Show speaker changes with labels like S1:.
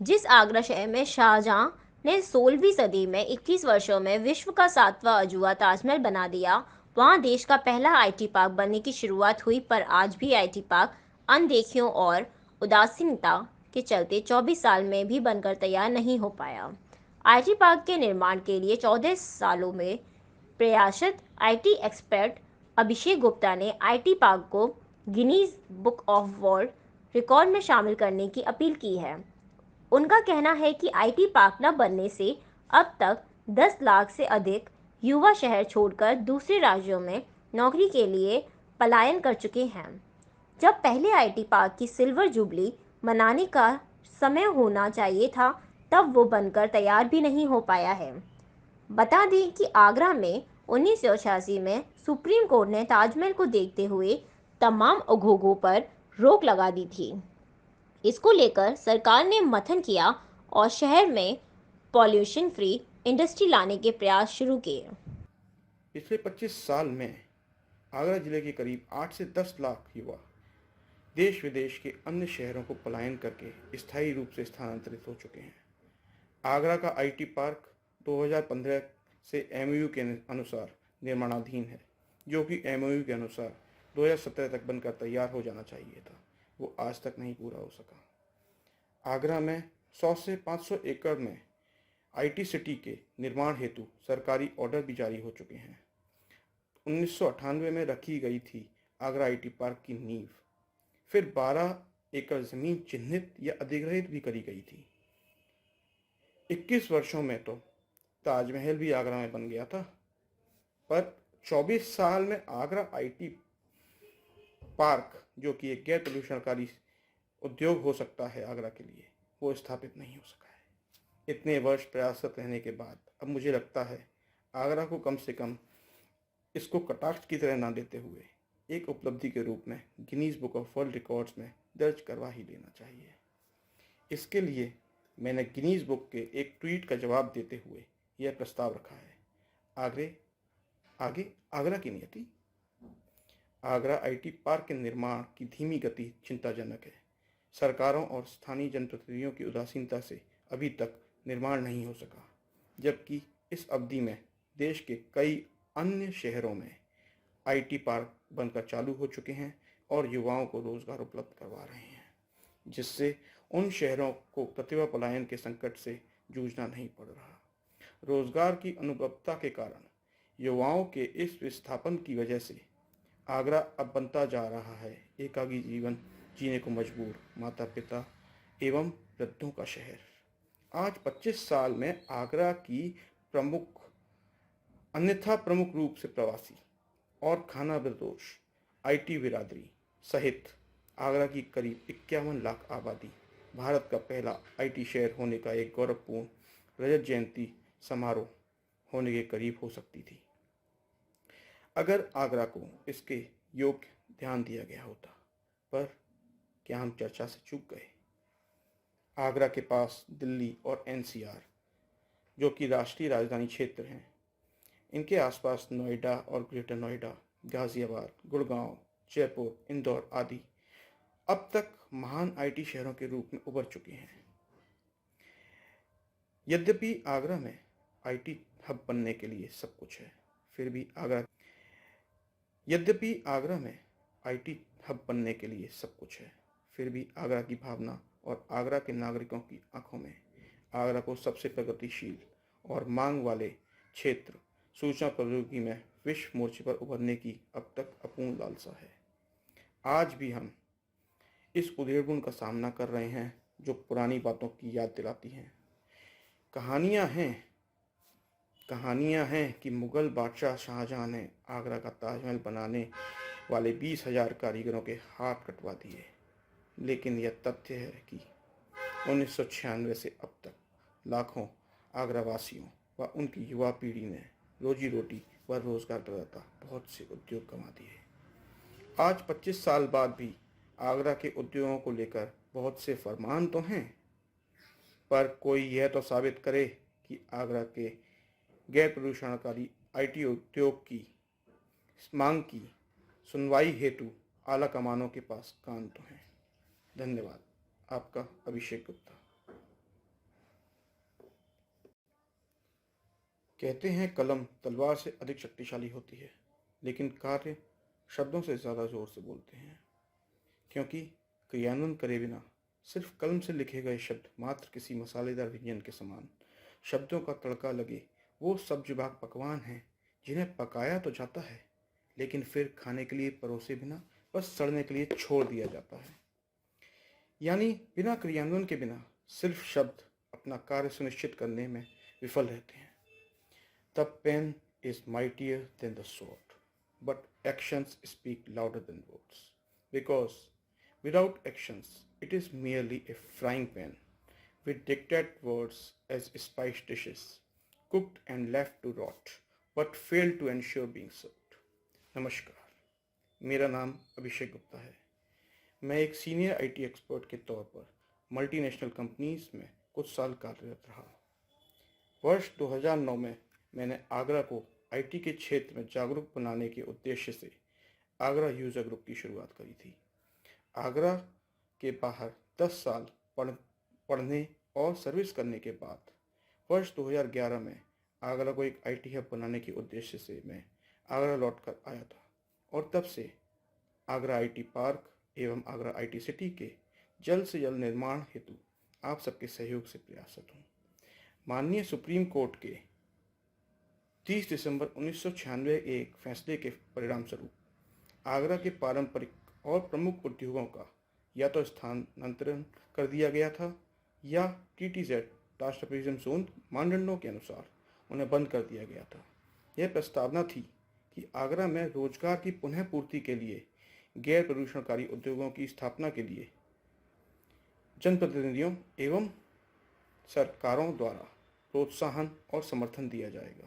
S1: जिस आगरा शहर में शाहजहां ने 16वीं सदी में 21 वर्षों में विश्व का 7वां अजूबा ताजमहल बना दिया, वहां देश का पहला आईटी पार्क बनने की शुरुआत हुई। पर आज भी आईटी पार्क अनदेखियों और उदासीनता के चलते 24 साल में भी बनकर तैयार नहीं हो पाया। आईटी पार्क के निर्माण के लिए 14 सालों में प्रयासरत आईटी एक्सपर्ट अभिषेक गुप्ता ने आईटी पार्क को Guinness book of world record में शामिल करने की अपील की है। उनका कहना है कि आईटी पार्क न बनने से अब तक 10 लाख से अधिक युवा शहर छोड़कर दूसरे राज्यों में नौकरी के लिए पलायन कर चुके हैं। जब पहले आईटी पार्क की सिल्वर जुबली मनाने का समय होना चाहिए था, तब वो बनकर तैयार भी नहीं हो पाया है। बता दें कि आगरा में 1986 में सुप्रीम कोर्ट ने ताजमहल को देखते हुए तमाम उद्योगों पर रोक लगा दी थी। इसको लेकर सरकार ने मंथन किया और शहर में पॉल्यूशन फ्री इंडस्ट्री लाने के प्रयास शुरू किए।
S2: पिछले 25 साल में आगरा जिले के करीब 8 से 10 लाख युवा देश विदेश के अन्य शहरों को पलायन करके स्थायी रूप से स्थानांतरित हो चुके हैं। आगरा का आईटी पार्क 2015 से एमओयू के अनुसार निर्माणाधीन है, जो कि एमओयू के अनुसार 2017 तक बनकर तैयार हो जाना चाहिए था। वो आज तक नहीं पूरा हो सका। आगरा में 100 से 500 एकड़ में आईटी सिटी के निर्माण हेतु सरकारी ऑर्डर भी जारी हो चुके हैं। 1998 में रखी गई थी आगरा आईटी पार्क की नींव, फिर 12 एकड़ जमीन चिन्हित या अधिग्रहित भी करी गई थी। 21 वर्षों में तो ताजमहल भी आगरा में बन गया था, पर 24 साल में आगरा आईटी पार्क, जो कि एक गैर प्रदूषणकारी उद्योग हो सकता है आगरा के लिए, वो स्थापित नहीं हो सका है। इतने वर्ष प्रयासरत रहने के बाद अब मुझे लगता है आगरा को कम से कम इसको कटाक्ष की तरह ना देते हुए एक उपलब्धि के रूप में Guinness book of world records में दर्ज करवा ही लेना चाहिए। इसके लिए मैंने गिनीज बुक के एक ट्वीट का जवाब देते हुए यह प्रस्ताव रखा है। आगे आगरा की नियति। आगरा आईटी पार्क के निर्माण की धीमी गति चिंताजनक है। सरकारों और स्थानीय जनप्रतिनिधियों की उदासीनता से अभी तक निर्माण नहीं हो सका, जबकि इस अवधि में देश के कई अन्य शहरों में आईटी पार्क बनकर चालू हो चुके हैं और युवाओं को रोजगार उपलब्ध करवा रहे हैं, जिससे उन शहरों को प्रतिभा पलायन के संकट से जूझना नहीं पड़ रहा। रोजगार की अनुपलब्धता के कारण युवाओं के इस विस्थापन की वजह से आगरा अब बनता जा रहा है एकाकी जीवन जीने को मजबूर माता पिता एवं वृद्धों का शहर। आज 25 साल में आगरा की अन्यथा प्रमुख रूप से प्रवासी और खाना बदोश आईटी बिरादरी सहित आगरा की करीब 51 लाख आबादी भारत का पहला आईटी शहर होने का एक गौरवपूर्ण रजत जयंती समारोह होने के करीब हो सकती थी, अगर आगरा को इसके योग्य ध्यान दिया गया होता। पर क्या हम चर्चा से चूक गए? आगरा के पास दिल्ली और एनसीआर, जो कि राष्ट्रीय राजधानी क्षेत्र हैं, इनके आसपास नोएडा और ग्रेटर नोएडा, गाजियाबाद, गुड़गांव, जयपुर, इंदौर आदि अब तक महान आईटी शहरों के रूप में उभर चुके हैं। यद्यपि आगरा में आईटी हब बनने के लिए सब कुछ है, फिर भी आगरा की भावना और आगरा के नागरिकों की आंखों में आगरा को सबसे प्रगतिशील और मांग वाले क्षेत्र सूचना प्रौद्योगिकी में विश्व मोर्चे पर उभरने की अब तक अपूर्ण लालसा है। आज भी हम इस उधेड़बुन का सामना कर रहे हैं जो पुरानी बातों की याद दिलाती हैं। कहानियाँ हैं कि मुग़ल बादशाह शाहजहां ने आगरा का ताजमहल बनाने वाले 20,000 कारीगरों के हाथ कटवा दिए, लेकिन यह तथ्य है कि 1996 से अब तक लाखों आगरावासियों व उनकी युवा पीढ़ी ने रोजी रोटी व रोजगार प्रदाता बहुत से उद्योग गंवा दिए। आज 25 साल बाद भी आगरा के उद्योगों को लेकर बहुत से फरमान तो हैं, पर कोई यह तो साबित करे कि आगरा के गैर प्रदूषणकारी आईटी उद्योग की मांग की सुनवाई हेतु आला कमानों के पास कान तो हैं। धन्यवाद। आपका अभिषेक गुप्ता। कहते हैं कलम तलवार से अधिक शक्तिशाली होती है, लेकिन कार्य शब्दों से ज़्यादा जोर से बोलते हैं। क्योंकि क्रियान्वयन करे बिना सिर्फ कलम से लिखे गए शब्द मात्र किसी मसालेदार व्यंजन के समान शब्दों का तड़का लगे वो सब्जबाग पकवान हैं जिन्हें पकाया तो जाता है, लेकिन फिर खाने के लिए परोसे बिना बस सड़ने के लिए छोड़ दिया जाता है। यानी बिना क्रियान्वयन के बिना सिर्फ शब्द अपना कार्य सुनिश्चित करने में विफल रहते हैं। The pen is mightier than the sword, but actions speak louder than words. Because without actions, it is merely a frying pan with dictated words as spiced dishes, cooked and left to rot, but fail to ensure being served. नमस्कार, मेरा नाम अभिषेक गुप्ता है। मैं एक senior IT expert के तौर पर multinational companies में कुछ साल कार्यरत रहा। वर्ष 2009 में मैंने आगरा को आईटी के क्षेत्र में जागरूक बनाने के उद्देश्य से आगरा यूज़र ग्रुप की शुरुआत करी थी। आगरा के बाहर 10 साल पढ़ने और सर्विस करने के बाद वर्ष 2011 में आगरा को एक आईटी हब बनाने के उद्देश्य से मैं आगरा लौट कर आया था और तब से आगरा आईटी पार्क एवं आगरा आईटी सिटी के जल्द से जल्द निर्माण हेतु आप सबके सहयोग से प्रयासरत हूँ। माननीय सुप्रीम कोर्ट के 30 दिसंबर 1996 एक फैसले के परिणाम स्वरूप आगरा के पारंपरिक और प्रमुख उद्योगों का या तो स्थानांतरण कर दिया गया था या टीटीजेड राष्ट्र टूरिज्म जोन मानदंडों के अनुसार उन्हें बंद कर दिया गया था। यह प्रस्तावना थी कि आगरा में रोजगार की पुनः पूर्ति के लिए गैर प्रदूषणकारी उद्योगों की स्थापना के लिए जनप्रतिनिधियों एवं सरकारों द्वारा प्रोत्साहन और समर्थन दिया जाएगा।